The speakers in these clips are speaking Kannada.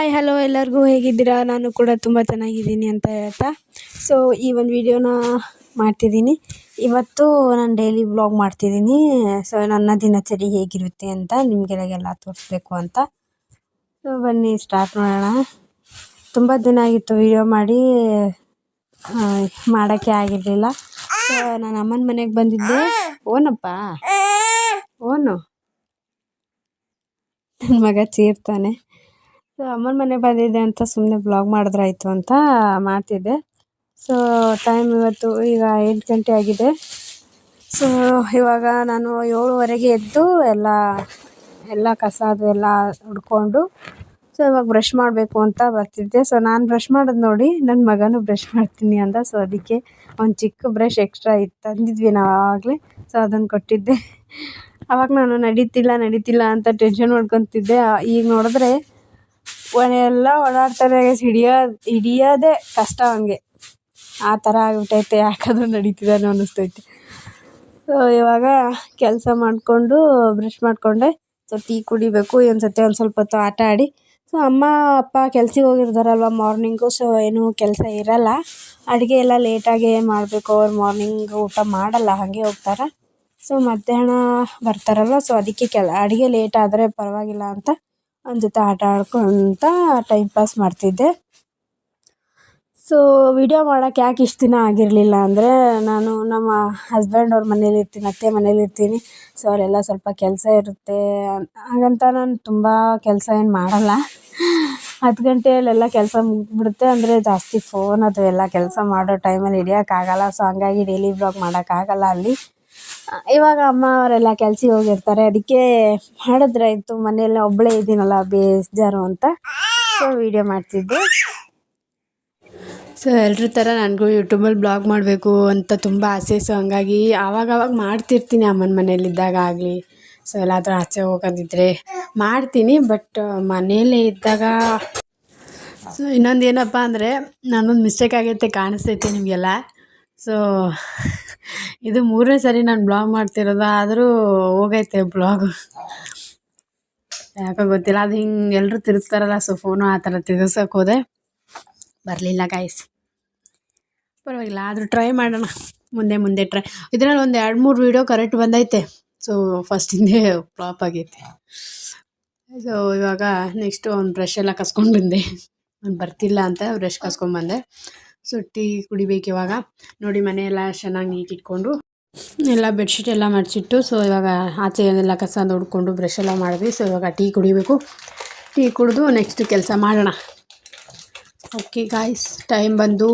ಹಾಯ್ ಹಲೋ ಎಲ್ಲರಿಗೂ ಹೇಗಿದ್ದೀರಾ? ನಾನು ಕೂಡ ತುಂಬ ಚೆನ್ನಾಗಿದ್ದೀನಿ ಅಂತ ಹೇಳ್ತಾ ಸೊ ಈ ಒಂದು ವಿಡಿಯೋನ ಮಾಡ್ತಿದ್ದೀನಿ. ಇವತ್ತು ನಾನು ಡೈಲಿ ವ್ಲಾಗ್ ಮಾಡ್ತಿದ್ದೀನಿ. ಸೊ ನನ್ನ ದಿನಚರಿ ಹೇಗಿರುತ್ತೆ ಅಂತ ನಿಮಗೆಲ್ಲ ತೋರಿಸ್ಬೇಕು ಅಂತ. ಸೊ ಬನ್ನಿ ಸ್ಟಾರ್ಟ್ ಮಾಡೋಣ. ತುಂಬ ದಿನ ಆಗಿತ್ತು ವಿಡಿಯೋ ಮಾಡಿ ಮಾಡೋಕ್ಕೆ ಆಗಿರಲಿಲ್ಲ. ಸೊ ನಾನು ಅಮ್ಮನ ಮನೆಗೆ ಬಂದಿದ್ದೆ. ಓನಪ್ಪ ಓನು ನನ್ನ ಮಗ ಚೀರ್ತಾನೆ. ಸೊ ಅಮ್ಮನ ಮನೆಗೆ ಬಂದಿದ್ದೆ ಅಂತ ಸುಮ್ಮನೆ ಬ್ಲಾಗ್ ಮಾಡಿದ್ರಾಯ್ತು ಅಂತ ಮಾಡ್ತಿದ್ದೆ. ಸೊ ಟೈಮ್ ಇವತ್ತು ಈಗ 8 ಗಂಟೆ ಆಗಿದೆ. ಸೊ ಇವಾಗ ನಾನು 7:15ಗೆ ಎದ್ದು ಎಲ್ಲ ಕಸ ಅದು ಎಲ್ಲ ಹುಡ್ಕೊಂಡು ಸೊ ಇವಾಗ ಬ್ರಷ್ ಮಾಡಬೇಕು ಅಂತ ಬರ್ತಿದ್ದೆ. ಸೊ ನಾನು ಬ್ರಷ್ ಮಾಡೋದು ನೋಡಿ ನನ್ನ ಮಗನೂ ಬ್ರಷ್ ಮಾಡ್ತೀನಿ ಅಂದ. ಸೊ ಅದಕ್ಕೆ ಒಂದು ಚಿಕ್ಕ ಬ್ರಷ್ ಎಕ್ಸ್ಟ್ರಾ ಇತ್ತು, ತಂದಿದ್ವಿ ನಾವು ಆವಾಗಲೇ. ಸೊ ಅದನ್ನು ಕೊಟ್ಟಿದ್ದೆ. ಅವಾಗ ನಾನು ನಡೀತಿಲ್ಲ ಅಂತ ಟೆನ್ಷನ್ ಮಾಡ್ಕೊತಿದ್ದೆ. ಈಗ ನೋಡಿದ್ರೆ ಎಲ್ಲ ಓಡಾಡ್ತಾರೆ, ಹಿಡಿಯೋದೇ ಕಷ್ಟ ಅವನಿಗೆ. ಆ ಥರ ಆಗಿಬಿಟ್ಟೈತೆ. ಯಾಕಾದ್ರೂ ನಡೀತಿದ್ದಾನೋ ಅನ್ನಿಸ್ತೈತೆ. ಸೊ ಇವಾಗ ಕೆಲಸ ಮಾಡಿಕೊಂಡು ಬ್ರಷ್ ಮಾಡಿಕೊಂಡೆ. ಸೊ ಟೀ ಕುಡಿಬೇಕು. ಒಂದು ಸ್ವಲ್ಪ ಹೊತ್ತು ಆಟ ಆಡಿ. ಸೊ ಅಮ್ಮ ಅಪ್ಪ ಕೆಲ್ಸಕ್ಕೆ ಹೋಗಿರ್ತಾರಲ್ವ ಮಾರ್ನಿಂಗು. ಸೊ ಏನೂ ಕೆಲಸ ಇರಲ್ಲ. ಅಡುಗೆ ಎಲ್ಲ ಲೇಟಾಗೆ ಮಾಡಬೇಕು. ಅವ್ರು ಮಾರ್ನಿಂಗ್ ಊಟ ಮಾಡಲ್ಲ, ಹಾಗೆ ಹೋಗ್ತಾರೆ. ಸೊ ಮಧ್ಯಾಹ್ನ ಬರ್ತಾರಲ್ವ. ಸೊ ಅದಕ್ಕೆ ಅಡುಗೆ ಲೇಟ್ ಆದರೆ ಪರವಾಗಿಲ್ಲ ಅಂತ ಅವನ ಜೊತೆ ಆಟ ಆಡ್ಕೊತ ಟೈಮ್ ಪಾಸ್ ಮಾಡ್ತಿದ್ದೆ. ಸೊ ವಿಡಿಯೋ ಮಾಡೋಕ್ಕೆ ಯಾಕೆ ಇಷ್ಟು ದಿನ ಆಗಿರಲಿಲ್ಲ ಅಂದರೆ, ನಾನು ನಮ್ಮ ಹಸ್ಬೆಂಡ್ ಅವ್ರ ಮನೇಲಿರ್ತೀನಿ, ಅತ್ತೆ ಮನೇಲಿರ್ತೀನಿ. ಸೊ ಅವರೆಲ್ಲ ಸ್ವಲ್ಪ ಕೆಲಸ ಇರುತ್ತೆ. ಹಾಗಂತ ನಾನು ತುಂಬ ಕೆಲಸ ಏನು ಮಾಡಲ್ಲ. 10 ಗಂಟೆಯಲ್ಲೆಲ್ಲ ಕೆಲಸ ಮುಗಿದ್ಬಿಡುತ್ತೆ. ಅಂದರೆ ಜಾಸ್ತಿ ಫೋನ್ ಅದು ಎಲ್ಲ ಕೆಲಸ ಮಾಡೋ ಟೈಮಲ್ಲಿ ಹಿಡಿಯೋಕ್ಕಾಗಲ್ಲ. ಸೊ ಹಂಗಾಗಿ ಡೈಲಿ ವ್ಲಾಗ್ ಮಾಡೋಕ್ಕಾಗಲ್ಲ ಅಲ್ಲಿ. ಇವಾಗ ಅಮ್ಮ ಅವರೆಲ್ಲ ಕೆಲ್ಸಕ್ಕೆ ಹೋಗಿರ್ತಾರೆ. ಅದಕ್ಕೆ ಮಾಡಿದ್ರಾಯ್ತು, ಮನೆಯಲ್ಲ ಒಬ್ಬಳೇ ಇದ್ದೀನಲ್ಲ ಬೇಜಾರು ಅಂತ ಸೊ ವಿಡಿಯೋ ಮಾಡ್ತಿದ್ದೆ. ಸೊ ಎಲ್ಲರ ಥರ ನನಗೂ ಯೂಟ್ಯೂಬಲ್ಲಿ ಬ್ಲಾಗ್ ಮಾಡಬೇಕು ಅಂತ ತುಂಬ ಆಸೆ. ಸೊ ಹಂಗಾಗಿ ಆವಾಗವಾಗ ಮಾಡ್ತಿರ್ತೀನಿ ಅಮ್ಮನ ಮನೇಲಿದ್ದಾಗ ಆಗಲಿ. ಸೊ ಎಲ್ಲಾದರೂ ಆಚೆ ಹೋಗೋದಿದ್ರೆ ಮಾಡ್ತೀನಿ. ಬಟ್ ಮನೇಲೇ ಇದ್ದಾಗ ಸೊ ಇನ್ನೊಂದು ಏನಪ್ಪ ಅಂದರೆ, ನಾನೊಂದು ಮಿಸ್ಟೇಕ್ ಆಗೈತೆ ಕಾಣಿಸ್ತೈತೆ ನಿಮಗೆಲ್ಲ. ಸೊ ಇದು 3ನೇ ಸರಿ ನಾನು ಬ್ಲಾಗ್ ಮಾಡ್ತಿರೋದು. ಆದರೂ ಹೋಗೈತೆ ಬ್ಲಾಗು, ಯಾಕೋ ಗೊತ್ತಿಲ್ಲ. ಅದು ಹಿಂಗೆ ಎಲ್ಲರೂ ತಿರ್ಗಿಸ್ತಾರಲ್ಲ, ಸೊ ಫೋನು ಆ ಥರ ತಿರ್ಗಿಸೋಕೆ ಹೋದೆ, ಬರಲಿಲ್ಲ ಗಾಯ್ಸ್. ಪರವಾಗಿಲ್ಲ, ಆದರೂ ಟ್ರೈ ಮಾಡೋಣ. ಮುಂದೆ ಟ್ರೈ. ಇದರಲ್ಲಿ ಒಂದು 2-3 ವೀಡಿಯೋ ಕರೆಕ್ಟ್ ಬಂದೈತೆ. ಸೊ ಫಸ್ಟಿಂದೇ ಫ್ಲಾಪ್ ಆಗೈತೆ. ಸೊ ಇವಾಗ ನೆಕ್ಸ್ಟು ಒಂದು ಬ್ರಷ್ ಎಲ್ಲ ಕಸ್ಕೊಂಡು ಬಂದೆ. ನಾನು ಬರ್ತಿಲ್ಲ ಅಂತ ಬ್ರಷ್ ಕಸ್ಕೊಂಡ್ಬಂದೆ. ಸೊ ಟೀ ಕುಡಿಬೇಕು ಇವಾಗ. ನೋಡಿ ಮನೆಯೆಲ್ಲ ಚೆನ್ನಾಗಿ ನೀಟಿಟ್ಕೊಂಡು ಎಲ್ಲ ಬೆಡ್ಶೀಟ್ ಎಲ್ಲ ಮಡಿಸಿಟ್ಟು. ಸೊ ಇವಾಗ ಆಚೆ ಎಲ್ಲ ಕಸ ನೋಡಿಕೊಂಡು ಬ್ರಷ್ ಎಲ್ಲ ಮಾಡಿದ್ವಿ. ಸೊ ಇವಾಗ ಟೀ ಕುಡಿಬೇಕು. ಟೀ ಕುಡಿದು ನೆಕ್ಸ್ಟ್ ಕೆಲಸ ಮಾಡೋಣ. ಓಕೆ ಗಾಯ್ಸ್, ಟೈಮ್ ಬಂದು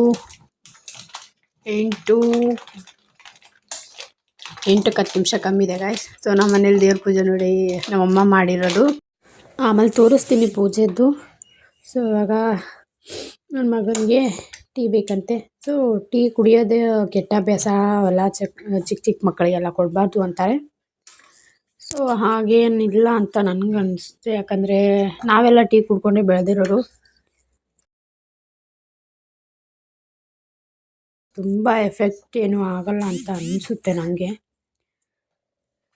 8:10 ನಿಮಿಷ ಕಮ್ಮಿದೆ ಗಾಯ್ಸ್. ಸೊ ನಮ್ಮ ಮನೇಲಿ ದೇವ್ರ ಪೂಜೆ ನೋಡಿ ನಮ್ಮಮ್ಮ ಮಾಡಿರೋದು. ಆಮೇಲೆ ತೋರಿಸ್ತೀನಿ ಪೂಜೆದ್ದು. ಸೊ ಇವಾಗ ನನ್ನ ಮಗನಿಗೆ ಟೀ ಬೇಕಂತೆ. ಸೊ ಟೀ ಕುಡಿಯೋದೇ ಕೆಟ್ಟ ಅಭ್ಯಾಸ. ಅವೆಲ್ಲ ಚಿಕ್ಕ ಮಕ್ಕಳಿಗೆಲ್ಲ ಕೊಡಬಾರ್ದು ಅಂತಾರೆ. ಸೊ ಹಾಗೇನಿಲ್ಲ ಅಂತ ನನಗನ್ಸುತ್ತೆ. ಯಾಕಂದರೆ ನಾವೆಲ್ಲ ಟೀ ಕುಡ್ಕೊಂಡೇ ಬೆಳೆದಿರೋರು. ತುಂಬ ಎಫೆಕ್ಟ್ ಏನೂ ಆಗಲ್ಲ ಅಂತ ಅನಿಸುತ್ತೆ ನನಗೆ.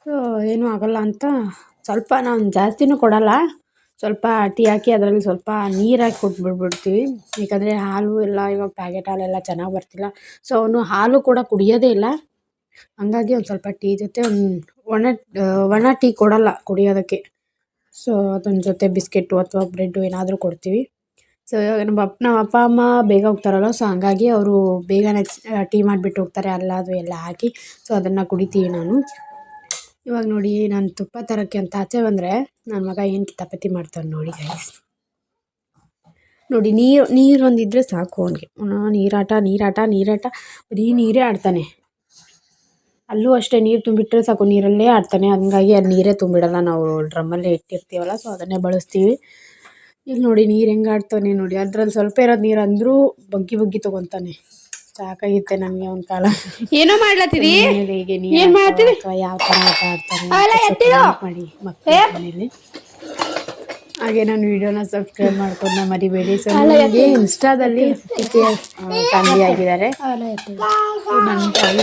ಸೊ ಏನೂ ಆಗಲ್ಲ ಅಂತ ಸ್ವಲ್ಪ ನಾವು ಜಾಸ್ತಿನೂ ಕೊಡಲ್ಲ. ಸ್ವಲ್ಪ ಟೀ ಹಾಕಿ ಅದರಲ್ಲಿ ಸ್ವಲ್ಪ ನೀರು ಹಾಕಿ ಕೊಟ್ಬಿಡ್ಬಿಡ್ತೀವಿ. ಯಾಕಂದರೆ ಹಾಲು ಎಲ್ಲ ಇವಾಗ ಪ್ಯಾಕೆಟ್ ಹಾಲೆಲ್ಲ ಚೆನ್ನಾಗಿ ಬರ್ತಿಲ್ಲ. ಸೊ ಅವನು ಹಾಲು ಕೂಡ ಕುಡಿಯೋದೇ ಇಲ್ಲ. ಹಂಗಾಗಿ ಒಂದು ಸ್ವಲ್ಪ ಟೀ ಜೊತೆ ಒಣ ಟೀ ಕೊಡಲ್ಲ ಕುಡಿಯೋದಕ್ಕೆ. ಸೊ ಅದೊಂದು ಜೊತೆ ಬಿಸ್ಕೆಟು ಅಥವಾ ಬ್ರೆಡ್ಡು ಏನಾದರೂ ಕೊಡ್ತೀವಿ. ಸೊ ಇವಾಗ ನಮ್ಮ ಅಪ್ಪ ಅಮ್ಮ ಬೇಗ ಹೋಗ್ತಾರಲ್ಲ. ಸೊ ಹಂಗಾಗಿ ಅವರು ಬೇಗನೆ ಟೀ ಮಾಡಿಬಿಟ್ಟು ಹೋಗ್ತಾರೆ, ಅದು ಎಲ್ಲ ಹಾಕಿ. ಸೊ ಅದನ್ನು ಕುಡಿತೀವಿ ನಾನು. ಇವಾಗ ನೋಡಿ, ನಾನು ತುಪ್ಪ ತರೋಕ್ಕೆ ಅಂತ ಆಚೆ ಬಂದರೆ ನನ್ನ ಮಗ ಏನು ಕಿತಾಪತಿ ಮಾಡ್ತಾನೆ ನೋಡಿ ಗೈಸ್. ನೋಡಿ ನೀರೊಂದಿದ್ರೆ ಸಾಕು ಅವನಿಗೆ. ನೀರಾಟ ಬರೀ ನೀರೇ ಆಡ್ತಾನೆ. ಅಲ್ಲೂ ಅಷ್ಟೇ, ನೀರು ತುಂಬಿಟ್ರೆ ಸಾಕು, ನೀರಲ್ಲೇ ಆಡ್ತಾನೆ. ಹಂಗಾಗಿ ಅದು ನೀರೇ ತುಂಬಿಡಲ್ಲ, ನಾವು ಡ್ರಮ್ಮಲ್ಲೇ ಇಟ್ಟಿರ್ತೀವಲ್ಲ. ಸೊ ಅದನ್ನೇ ಬಳಸ್ತೀವಿ. ಇಲ್ಲಿ ನೋಡಿ ನೀರು ಹೆಂಗೆ ಆಡ್ತಾನೆ ನೋಡಿ. ಅದ್ರಲ್ಲಿ ಸ್ವಲ್ಪ ಇರೋದು ನೀರು ಅಂದರೂ ಬಗ್ಗಿ ತೊಗೊತಾನೆ. ಸಾಕಾಗಿತ್ತೆ ನನಗೆ ಒಂದು ಕಾಲ. ಏನೋ ಮಾಡ್ಲತ್ತೀರಿ, ಹೇಗೆ ನೀರು ಅಥವಾ ಯಾವ ಥರ ಆಟ ಆಡ್ತಾರೆ ಮಾಡಿ ಮಕ್ಕಳ ಮನೇಲಿ. ಹಾಗೆ ನನ್ನ ವಿಡಿಯೋನ ಸಬ್ಸ್ಕ್ರೈಬ್ ಮಾಡ್ಕೊಂಡು ಮರಿಬೇಡಿ. ಸೊ ನನಗೆ ಇನ್ಸ್ಟಾದಲ್ಲಿ 50K ಫ್ಯಾಮಿಲಿ ಆಗಿದ್ದಾರೆ. ನನ್ನ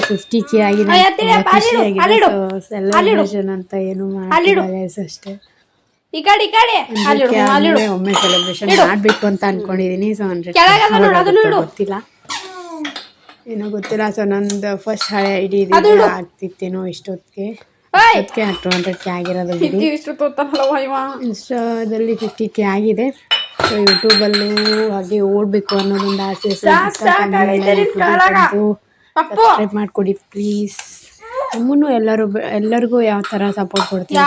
50K ಆಗಿದೆ. ಖುಷಿಯಾಗಿದೆ. ಸೊ ಸೆಲೆಬ್ರೇಷನ್ ಅಂತ ಏನು ಮಾಡಿಲ್ಲ ಅಷ್ಟೇ. ಈ ಕಡೆ ಒಮ್ಮೆ ಸೆಲೆಬ್ರೇಷನ್ ಮಾಡಬೇಕು ಅಂತ ಅನ್ಕೊಂಡಿದೀನಿ. ಸೊ 100 ಗೊತ್ತಿಲ್ಲ, ಏನೋ ಗೊತ್ತಿಲ್ಲ. ಸೊ ನಂದು ಫಸ್ಟ್ ಹಳೆ ಐಡಿ ಆಗ್ತಿತ್ತೇನೋ ಇಷ್ಟೊತ್ತಿಗೆ 200K ಆಗಿರೋದು. ಇನ್ಸ್ಟಾದಲ್ಲಿ 50K ಆಗಿದೆ. ಸೊ ಯೂಟ್ಯೂಬಲ್ಲೂ ಹಾಗೆ ಓಡಬೇಕು ಅನ್ನೋದೊಂದು ಆಸೆ. ಸಬ್ಸ್ಕ್ರೈಬ್ ಮಾಡಿಕೊಡಿ ಪ್ಲೀಸ್. ನಮ್ಮನ್ನು ಎಲ್ಲರಿಗೂ ಯಾವ ಥರ ಸಪೋರ್ಟ್ ಕೊಡ್ತೀವಿ.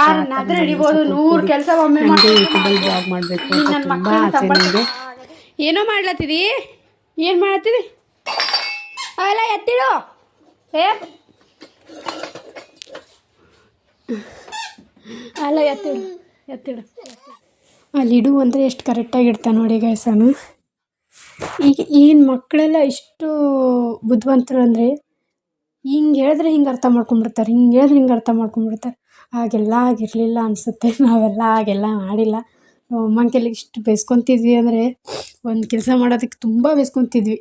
ಯೂಟ್ಯೂಬಲ್ಲಿ ಬ್ಲಾಗ್ ಮಾಡಬೇಕು ಅಂತ ತುಂಬ ಆಸೆ ನನಗೆ. ಏನೋ ಮಾಡ್ಲತ್ತಿದಿ, ಏನು ಮಾಡ್ಲತ್ತಿದಿ? ಅವೆಲ್ಲ ಎತ್ತಿಡು, ಅಲ್ಲ ಎತ್ತಿಡು. ಅಲ್ಲಿಡು ಅಂದರೆ ಎಷ್ಟು ಕರೆಕ್ಟಾಗಿ ಇಡ್ತಾನೆ ನೋಡಿ ಗೈಸ್ ಅವನು. ಈಗಿನ ಮಕ್ಕಳೆಲ್ಲ ಇಷ್ಟು ಬುದ್ಧಿವಂತರು ಅಂದರೆ, ಹಿಂಗೆ ಹೇಳಿದ್ರೆ ಹಿಂಗೆ ಅರ್ಥ ಮಾಡ್ಕೊಂಡ್ಬಿಡ್ತಾರೆ, ಹಿಂಗೆ ಹೇಳಿದ್ರೆ ಹಿಂಗೆ ಅರ್ಥ ಮಾಡ್ಕೊಂಡ್ಬಿಡ್ತಾರೆ. ಹಾಗೆಲ್ಲ ಆಗಿರಲಿಲ್ಲ ಅನಿಸುತ್ತೆ. ನಾವೆಲ್ಲ ಹಾಗೆಲ್ಲ ಮಾಡಿಲ್ಲ. ಅಮ್ಮನ ಕೈಲಿಗೆ ಇಷ್ಟು ಬೈಸ್ಕೊತಿದ್ವಿ ಅಂದರೆ, ಒಂದು ಕೆಲಸ ಮಾಡೋದಕ್ಕೆ ತುಂಬ ಬೈಸ್ಕೊತಿದ್ವಿ.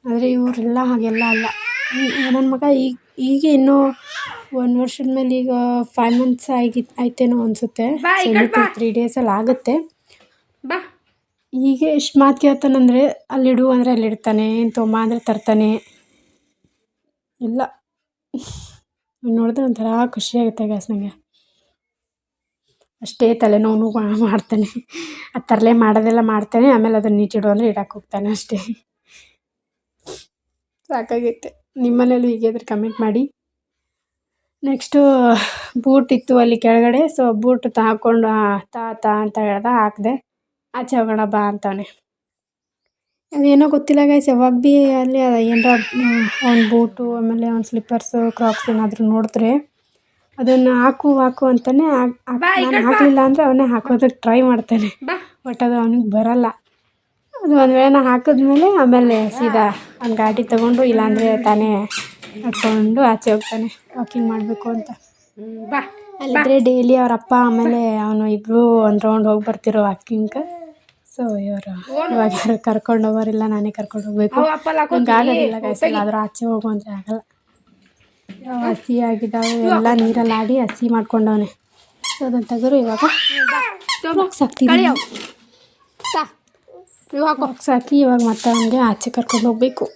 ಆದರೆ ಇವರೆಲ್ಲ ಹಾಗೆಲ್ಲ ಅಲ್ಲ. ನನ್ನ ಮಗ ಈಗ ಇನ್ನೂ 1 ವರ್ಷದ ಮೇಲೆ, ಈಗ 5 months ಆಯ್ತೇನೋ ಅನಿಸುತ್ತೆ. 3 days ಆಗುತ್ತೆ. ಈಗ ಎಷ್ಟು ಮಾತು ಕೇಳ್ತಾನಂದರೆ, ಅಲ್ಲಿಡು ಅಂದರೆ ಅಲ್ಲಿಡ್ತಾನೆ, ತೊಂಬ ಅಂದರೆ ತರ್ತಾನೆ. ಇಲ್ಲ ನೋಡಿದ್ರೆ ಒಂಥರ ಖುಷಿಯಾಗುತ್ತೆ ಗ್ಯಾಸ್ ನನಗೆ. ಅಷ್ಟೇ ತಲೆನೋವು ಮಾಡ್ತಾನೆ. ಅದು ತರಲೆ ಮಾಡೋದೆಲ್ಲ ಮಾಡ್ತಾನೆ, ಆಮೇಲೆ ಅದನ್ನು ನೀಟಿಡು ಅಂದರೆ ಇಡಕ್ಕೆ ಹೋಗ್ತಾನೆ ಅಷ್ಟೇ. ಸಾಕಾಗೈತೆ. ನಿಮ್ಮನೇಲೂ ಹೀಗಾದ್ರೆ ಕಮೆಂಟ್ ಮಾಡಿ. ನೆಕ್ಸ್ಟು ಬೂಟ್ ಇತ್ತು ಅಲ್ಲಿ ಕೆಳಗಡೆ. ಸೊ ಬೂಟ್ ಹಾಕ್ಕೊಂಡು ತಾ ಅಂತ ಹೇಳ್ದೆ, ಹಾಕಿದೆ. ಆಚೆ ಹೋಗೋಣ ಬಾ ಅಂತವನೆ. ಅದೇನೋ ಗೊತ್ತಿಲ್ಲ ಗೈಸ್, ಯಾವಾಗ ಭೀ ಅಲ್ಲಿ ಏನಾರ ಅವ್ನ ಬೂಟು ಆಮೇಲೆ ಅವ್ನ ಸ್ಲಿಪ್ಪರ್ಸು ಕ್ರಾಕ್ಸ್ ಏನಾದರೂ ನೋಡಿದ್ರೆ ಅದನ್ನು ಹಾಕು ಅಂತಾನೆ. ನಾನು ಹಾಕಲಿಲ್ಲ ಅಂದರೆ ಅವನೇ ಹಾಕೋದಕ್ಕೆ ಟ್ರೈ ಮಾಡ್ತಾನೆ. ಬಟ್ ಅದು ಅವನಿಗೆ ಬರಲ್ಲ. ಅದು ಒಂದು ವೇಳೆ ನಾನು ಹಾಕಿದ್ಮೇಲೆ ಆಮೇಲೆ ಸೀದಾ ಅವ್ನ ಗಾಡಿ ತೊಗೊಂಡು, ಇಲ್ಲಾಂದರೆ ತಾನೇ ಹಾಕ್ಕೊಂಡು ಆಚೆ ಹೋಗ್ತಾನೆ ವಾಕಿಂಗ್ ಮಾಡಬೇಕು ಅಂತ. ಅಲ್ಲಿದ್ದರೆ ಡೈಲಿ ಅವ್ರ ಅಪ್ಪ ಆಮೇಲೆ ಅವನು ಇಬ್ಬರು ಒಂದು ರೌಂಡ್ ಹೋಗಿ ಬರ್ತಿರೋ ವಾಕಿಂಗ್. ಸೊ ಇವಾಗ ಯಾರು ಕರ್ಕೊಂಡು ಹೋಗೋರಿಲ್ಲ, ನಾನೇ ಕರ್ಕೊಂಡು ಹೋಗ್ಬೇಕು. ನಂಗೆ ಆಗೋದಿಲ್ಲ ಗೈಸ್, ಎಲ್ಲಾದರೂ ಆಚೆ ಹೋಗು ಅಂದರೆ ಆಗಲ್ಲ. ಹಸಿ ಆಗಿದ್ದಾವೆ ಎಲ್ಲ ನೀರಲ್ಲಿ ಆಡಿ ಹಸಿ ಮಾಡ್ಕೊಂಡವನೆ. ಸೊ ಅದನ್ನು ತೆಗೆದು ಇವಾಗ ಬಾಕ್ಸ್ ಹಾಕ್ತೀನಿ. ಬಾಕ್ಸ್ ಹಾಕಿ ಇವಾಗ ಮತ್ತೆ ಅವನಿಗೆ ಆಚೆ ಕರ್ಕೊಂಡು ಹೋಗಬೇಕು.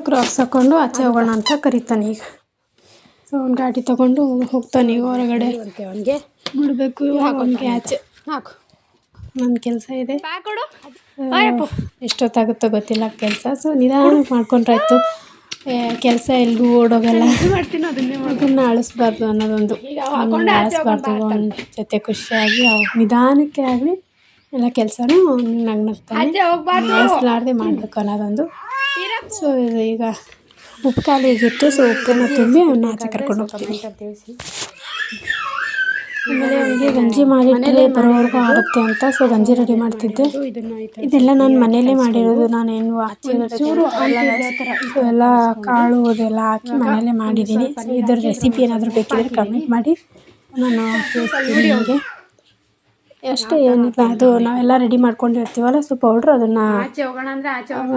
ಕ್ರಾಕ್ಸ್ ಹಾಕ್ಕೊಂಡು ಆಚೆ ಹೋಗೋಣ ಅಂತ ಕರಿತಾನೆ ಈಗ. ಸೊ ಅವ್ನ ಗಾಡಿ ತೊಗೊಂಡು ಹೋಗ್ತಾನೆ ಈಗ ಹೊರಗಡೆ. ಅವನಿಗೆ ಬಿಡಬೇಕು ಅವನಿಗೆ ಆಚೆ. ಹಾಕು, ನನ್ನ ಕೆಲಸ ಇದೆ. ಎಷ್ಟೊತ್ತಾಗುತ್ತೋ ಗೊತ್ತಿಲ್ಲ ಕೆಲಸ. ಸೊ ನಿಧಾನಕ್ಕೆ ಮಾಡ್ಕೊಂಡ್ರಾಯ್ತು. ಕೆಲಸ ಎಲ್ಗೂ ಓಡೋಗಲ್ಲ. ಅದನ್ನು ಅಳಿಸ್ಬಾರ್ದು ಅನ್ನೋದೊಂದು, ಅಳಿಸ್ಬಾರ್ದು. ಅವನ ಜೊತೆ ಖುಷಿಯಾಗಿ ನಿಧಾನಕ್ಕೆ ಆಗಲಿ ಎಲ್ಲ ಕೆಲಸನೂ ನಗ್ನಗ್ತಾನೆ, ಅಳಿಸ್ಲಾರ್ದೆ ಮಾಡಬೇಕು ಅನ್ನೋದೊಂದು. ಸೊ ಈಗ ಉಪ್ಪು ಖಾಲಿ ಆಗಿತ್ತು. ಸೊ ಉಪ್ಪನ್ನು ತುಂಬಿ ಅವನ್ನ ಆಚೆ ಕರ್ಕೊಂಡು ಹೋಗ್ತೀನಿ. ಆಮೇಲೆ ಅವನಿಗೆ ಗಂಜಿ ಮಾಡಿಟ್ಟರೆ ಬರೋವರೆಗೂ ಆಗುತ್ತೆ ಅಂತ. ಸೊ ಗಂಜಿ ರೆಡಿ ಮಾಡ್ತಿದ್ದೆ. ಇದೆಲ್ಲ ನಾನು ಮನೆಯಲ್ಲೇ ಮಾಡಿರೋದು, ನಾನೇನು ಆಚೆ ಎಲ್ಲ ಕಾಳು ಅದೆಲ್ಲ ಹಾಕಿ ಮನೆಯಲ್ಲೇ ಮಾಡಿದ್ದೀನಿ. ಸೊ ಇದರ ರೆಸಿಪಿ ಏನಾದರೂ ಬೇಕಿದ್ರೆ ಕಮೆಂಟ್ ಮಾಡಿ, ನಾನು ತಿಳಿಸ್ತೀನಿ ನಿಮಗೆ. ಅಷ್ಟೇ, ಏನಿಲ್ಲ. ಅದು ನಾವೆಲ್ಲ ರೆಡಿ ಮಾಡ್ಕೊಂಡಿರ್ತೀವಲ್ಲ, ಸೊ ಪೌಡ್ರ್ ಅದನ್ನು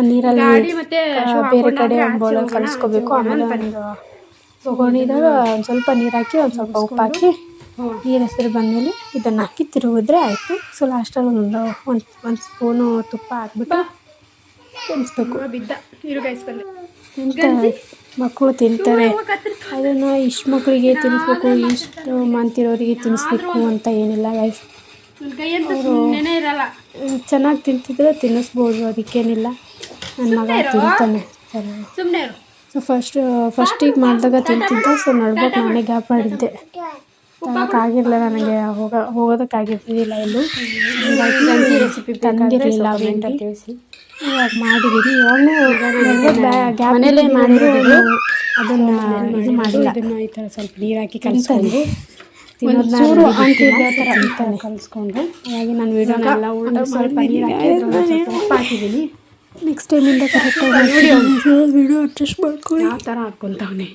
ನೀರಲ್ಲಿ ಬೇರೆ ಕಡೆ ಒಂದು ಬೌಲಲ್ಲಿ ಕಲಿಸ್ಕೋಬೇಕು. ಆಮೇಲೆ ಒಂದು ತೊಗೊಂಡಿದ್ದಾಗ ಒಂದು ಸ್ವಲ್ಪ ನೀರು ಹಾಕಿ ಒಂದು ಸ್ವಲ್ಪ ಉಪ್ಪು ಹಾಕಿ ನೀರು ಹೆಸರು ಬಂದಮೇಲೆ ಇದನ್ನು ಹಾಕಿ ತಿರುಗಿದ್ರೆ ಆಯಿತು. ಸೊ ಲಾಸ್ಟಲ್ಲಿ ಒಂದು ಸ್ಪೂನು ತುಪ್ಪ ಹಾಕ್ಬಿಟ್ಟು ತಿನ್ನಿಸ್ಬೇಕು. ತಿಂತಾರೆ ಮಕ್ಕಳು, ತಿಂತಾರೆ. ಅದನ್ನು ಇಷ್ಟು ಮಕ್ಕಳಿಗೆ ತಿನ್ನಿಸ್ಬೇಕು, ಇಷ್ಟು ಮಂತಿರೋರಿಗೆ ತಿನ್ನಿಸ್ಬೇಕು ಅಂತ ಏನಿಲ್ಲ ಗೈಸ್. ಚೆನ್ನಾಗಿ ತಿಂತಿದ್ರೆ ತಿನ್ನಿಸ್ಬೋದು, ಅದಕ್ಕೇನಿಲ್ಲ. ನನ್ನ ಮಗ ತಿಂತಾನೆ. ಸೊ ಫಸ್ಟಿಗೆ ಮಾಡಿದಾಗ ತಿಂತಿದ್ದೆ. ಸೊ ನೋಡ್ಬೇಕು, ನಾನೇ ಗ್ಯಾಪ್ ಮಾಡಿದ್ದೆ, ತಗೋಕ್ಕಾಗಿರಲಿಲ್ಲ ನನಗೆ, ಹೋಗೋದಕ್ಕಾಗಿರ್ತಿದ್ದಿಲ್ಲ ಎಲ್ಲೂ. ರೆಸಿಪಿ ತಂದಿರಲಿಲ್ಲ ಅಂತ ತಿಳಿಸಿ ಇವಾಗ ಮಾಡಿದ್ದೀನಿ. ಇವಾಗ ಗ್ಯಾಪಲ್ಲೇ ಮಾಡಿರೋದು. ಅದನ್ನು ಇದು ಮಾಡಿಲ್ಲ. ಅದನ್ನು ಈ ಥರ ಸ್ವಲ್ಪ ನೀರು ಹಾಕಿ ಕಲಿಸ್ಕೊಂಡು ತಿನ್ನೋದನ್ನ ಕಲಿಸ್ಕೊಂಡು ಹಾಗಾಗಿ ನಾನು ವೀಡಿಯೋನೆಲ್ಲ ಸ್ವಲ್ಪ ನೀರು ಹಾಕಿ ಹಾಕಿದ್ದೀನಿ. ನೆಕ್ಸ್ಟ್ ಟೈಮಿಂದ ಕರೆಕ್ಟಾಗಿ ವೀಡಿಯೋ ಅಡ್ಜಸ್ಟ್ ಮಾಡ್ಕೊಳ್ಳಿ. ಆ ಥರ ಹಾಕ್ಕೊತಾವನೆ.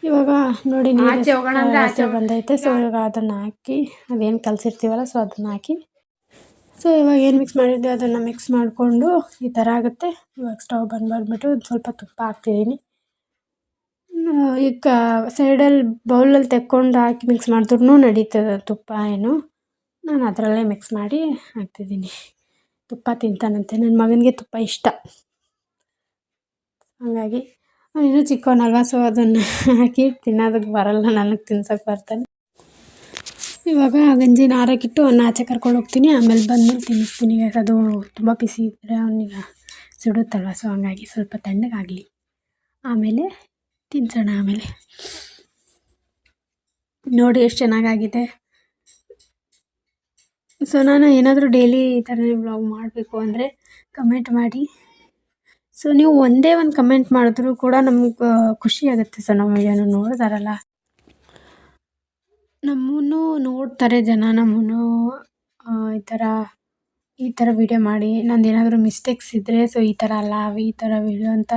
ಇವಾಗ ನೋಡಿ ನೀರು ಬಂದೈತೆ. ಸೊ ಇವಾಗ ಅದನ್ನು ಹಾಕಿ, ಅದೇನು ಕಲಸಿರ್ತೀವಲ್ಲ, ಸೊ ಅದನ್ನು ಹಾಕಿ. ಸೊ ಇವಾಗ ಏನು ಮಿಕ್ಸ್ ಮಾಡಿದ್ದೆ ಅದನ್ನು ಮಿಕ್ಸ್ ಮಾಡಿಕೊಂಡು ಈ ಥರ ಆಗುತ್ತೆ. ಇವಾಗ ಸ್ಟವ್ ಬಂದು ಮಾಡಿಬಿಟ್ಟು ಸ್ವಲ್ಪ ತುಪ್ಪ ಹಾಕ್ತಿದ್ದೀನಿ. ಈಗ ಸೈಡಲ್ಲಿ ಬೌಲಲ್ಲಿ ತೆಕ್ಕೊಂಡು ಹಾಕಿ ಮಿಕ್ಸ್ ಮಾಡಿದ್ರೂ ನಡೀತದೆ ತುಪ್ಪ ಏನು. ನಾನು ಅದರಲ್ಲೇ ಮಿಕ್ಸ್ ಮಾಡಿ ಹಾಕ್ತಿದ್ದೀನಿ. ತುಪ್ಪ ತಿಂತಾನಂತೆ ನನ್ನ ಮಗನಿಗೆ ತುಪ್ಪ ಇಷ್ಟ. ಹಾಗಾಗಿ ಇನ್ನೂ ಚಿಕ್ಕವನಲ್ವ, ಸೊ ಅದನ್ನು ಹಾಕಿ ತಿನ್ನೋದಕ್ಕೆ ಬರಲ್ಲ, ನನಗೆ ತಿನ್ಸೋಕ್ಕೆ ಬರ್ತಾನೆ. ಇವಾಗ ಗಂಜಿನ ಆರೋಕ್ಕಿಟ್ಟು ಅವನ್ನ ಆಚೆ ಕರ್ಕೊಂಡು ಹೋಗ್ತೀನಿ. ಆಮೇಲೆ ಬಂದಮೇಲೆ ತಿನ್ನಿಸ್ತೀನಿ. ಅದು ತುಂಬ ಬಿಸಿ ಇದ್ದರೆ ಅವನಿಗೆ ಸುಡುತ್ತಲ್ವ, ಸೊ ಹಂಗಾಗಿ ಸ್ವಲ್ಪ ತಣ್ಣಗಾಗಲಿ, ಆಮೇಲೆ ತಿನ್ಸೋಣ. ಆಮೇಲೆ ನೋಡಿ ಎಷ್ಟು ಚೆನ್ನಾಗಾಗಿದೆ. ಸೊ ನಾನು ಏನಾದರೂ ಡೈಲಿ ಈ ಥರನೇ ವ್ಲಾಗ್ ಮಾಡಬೇಕು ಅಂದರೆ ಕಮೆಂಟ್ ಮಾಡಿ. ಸೊ ನೀವು ಒಂದೇ ಒಂದು ಕಮೆಂಟ್ ಮಾಡಿದ್ರೂ ಕೂಡ ನಮ್ಗೆ ಖುಷಿ ಆಗುತ್ತೆ. ಸೊ ನಮ್ಮ ವಿಡಿಯೋನ ನೋಡ್ತಾರಲ್ಲ, ನಮ್ಮನ್ನು ನೋಡ್ತಾರೆ ಜನ, ನಮ್ಮನ್ನು ಈ ಥರ ವಿಡಿಯೋ ಮಾಡಿ, ನಂದು ಏನಾದರೂ ಮಿಸ್ಟೇಕ್ಸ್ ಇದ್ದರೆ ಸೊ ಈ ಥರ ಅಲ್ಲ, ಈ ಥರ ವಿಡಿಯೋ ಅಂತ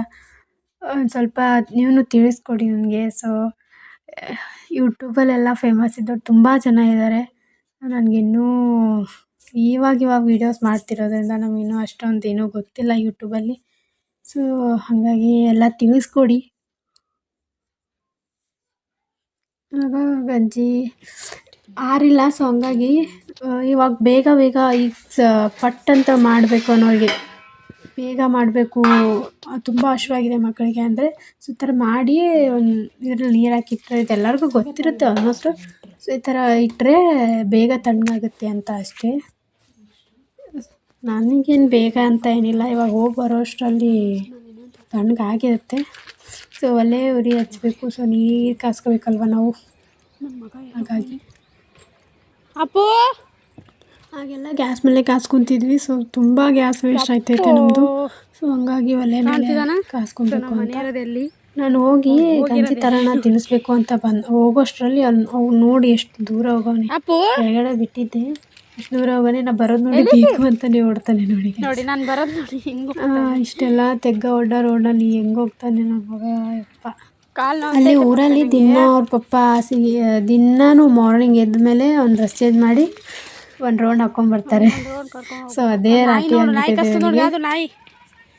ಒಂದು ಸ್ವಲ್ಪ ನೀವು ತಿಳಿಸ್ಕೊಡಿ ನನಗೆ. ಸೊ ಯೂಟ್ಯೂಬಲ್ಲೆಲ್ಲ ಫೇಮಸ್ ಇದ್ದವ್ರು ತುಂಬ ಜನ ಇದ್ದಾರೆ. ನನಗಿನ್ನೂ ಇವಾಗ ವೀಡಿಯೋಸ್ ಮಾಡ್ತಿರೋದ್ರಿಂದ ನಮಗಿನ್ನೂ ಅಷ್ಟೊಂದು ಏನೂ ಗೊತ್ತಿಲ್ಲ ಯೂಟ್ಯೂಬಲ್ಲಿ. ಸೊ ಹಾಗಾಗಿ ಎಲ್ಲ ತಿಳಿಸ್ಕೊಡಿ. ಇವಾಗ ಗಂಜಿ ಆರಿಲ್ಲ, ಸೊ ಹಂಗಾಗಿ ಇವಾಗ ಬೇಗ ಈಗ ಪಟ್ ಅಂತ ಮಾಡಬೇಕು ಅನ್ನೋರಿಗೆ, ಬೇಗ ಮಾಡಬೇಕು, ತುಂಬ ಹಶ್ವಾಗಿದೆ ಮಕ್ಕಳಿಗೆ ಅಂದರೆ ಸೊ ಈ ಥರ ಮಾಡಿ ಒಂದು ಇದರಲ್ಲಿ ನೀರು ಹಾಕಿಟ್ರೆ, ಇದೆಲ್ಲರಿಗೂ ಗೊತ್ತಿರುತ್ತೆ ಆಲ್ಮೋಸ್ಟು. ಸೊ ಈ ಥರ ಇಟ್ಟರೆ ಬೇಗ ತಣ್ಣಗಾಗುತ್ತೆ ಅಂತ ಅಷ್ಟೇ. ನನಗೇನು ಬೇಗ ಅಂತ ಏನಿಲ್ಲ, ಇವಾಗ ಹೋಗಿ ಬರೋ ಅಷ್ಟರಲ್ಲಿ ತಣ್ಣಗಾಗಿರುತ್ತೆ. ಸೊ ಒಲೆ ಉರಿ ಹಚ್ಚಬೇಕು, ಸೊ ನೀರು ಕಾಸ್ಕೋಬೇಕಲ್ವ ನಾವು, ಹಾಗಾಗಿ ಹಾಗೆಲ್ಲ ಗ್ಯಾಸ್ ಮೇಲೆ ಕಾಸ್ಕೊತಿದ್ವಿ. ಸೊ ತುಂಬ ಗ್ಯಾಸ್ ವೇಸ್ಟ್ ಆಯ್ತೈತೆ ನಮ್ಮದು. ಸೊ ಹಂಗಾಗಿ ಒಲೆ ಮೇಲೆ ಕಾಸ್ಕೊಬೇಕು ಅಂತ ನಾನು ಹೋಗಿ ಗಂಜಿ ಥರನ ತಿನ್ನಿಸ್ಬೇಕು ಅಂತ ಹೋಗೋಷ್ಟರಲ್ಲಿ ಅವ್ನು ನೋಡಿ ಎಷ್ಟು ದೂರ ಹೋಗೋನೆ, ಕೆಳಗಡೆ ಬಿಟ್ಟಿದ್ದೆ, ಎಷ್ಟು ದೂರ ಹೋಗೋನೆ, ನಾ ಬರೋದು ನೋಡಿ ಬೇಕು ಅಂತಲೇ ಓಡ್ತಾನೆ. ನೋಡಿ ನಾನು ಬರೋದು ನೋಡಿ ಇಷ್ಟೆಲ್ಲ ತೆಗ್ಗ ಒಡ್ಡ ರೋಡಲ್ಲಿ ಹೆಂಗೆ ಹೋಗ್ತಾನೆ ನನ್ನ ಮಗ ಯಪ್ಪ. ಅಲ್ಲಿ ಊರಲ್ಲಿ ದಿನ ಅವ್ರ ಪಪ್ಪ ದಿನಾನು ಮಾರ್ನಿಂಗ್ ಎದ್ದ ಮೇಲೆ ಒಂದು ಡ್ರೆಸ್ ಚೇಂಜ್ ಮಾಡಿ ಒಂದು ರೌಂಡ್ ಹಾಕೊಂಡ್ಬರ್ತಾರೆ. ಸೊ ಅದೇ ರಾತ್ರಿ